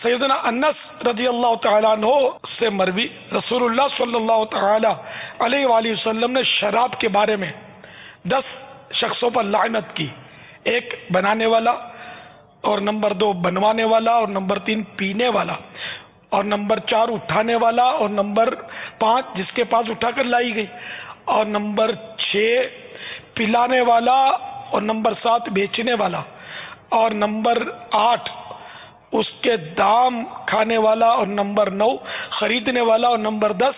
سیدنا انس رضی اللہ تعالیٰ عنہ سے مروی رسول اللہ صلی اللہ تعالیٰ علیہ وآلہ وسلم نے شراب کے بارے میں 10 شخصوں پر لعنت کی. ایک بنانے والا، اور نمبر 2 بنوانے والا، اور نمبر 3 پینے والا، اور نمبر 4 اٹھانے والا، اور نمبر 5 جس کے پاس اٹھا کر لائی گئی، اور نمبر 6 پلانے والا، اور نمبر 7 بیچنے والا، اور نمبر 8 اس کے دام کھانے والا، اور نمبر 9 خریدنے والا، اور نمبر 10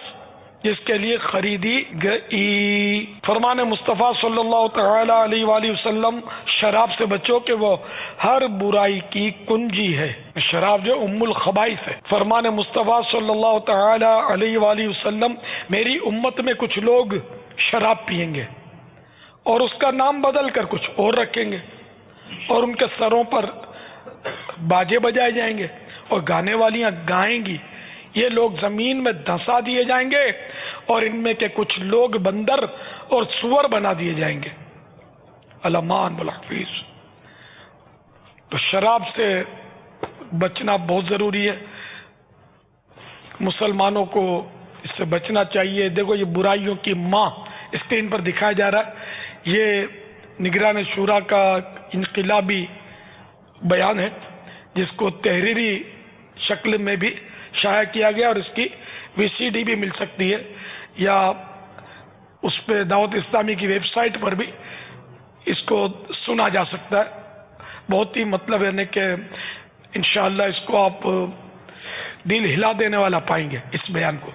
جس کے لیے خریدی گئی. فرمان مصطفیٰ صلی اللہ تعالی علیہ وآلہ وسلم شراب سے بچو کہ وہ ہر برائی کی کنجی ہے. شراب جو ام الخبائث ہے. فرمان مصطفیٰ صلی اللہ تعالی علیہ وآلہ وسلم میری امت میں کچھ لوگ شراب پیئیں گے اور اس کا نام بدل کر کچھ اور رکھیں گے، اور ان کے سروں پر باجے بجائے جائیں گے اور گانے والیاں گائیں گی. یہ لوگ زمین میں دھسا دیے جائیں گے اور ان میں کے کچھ لوگ بندر اور سور بنا دیے جائیں گے. الامان والحفیظ. تو شراب سے بچنا بہت ضروری ہے، مسلمانوں کو اس سے بچنا چاہیے. دیکھو یہ برائیوں کی ماں اسکرین پر دکھایا جا رہا ہے، یہ نگران شورا کا انقلابی بیان ہے جس کو تحریری شکل میں بھی شائع کیا گیا، اور اس کی VCD بھی مل سکتی ہے، یا اس پہ دعوت اسلامی کی ویب سائٹ پر بھی اس کو سنا جا سکتا ہے. بہت ہی مطلب ہے کہ انشاءاللہ اس کو آپ دل ہلا دینے والا پائیں گے اس بیان کو.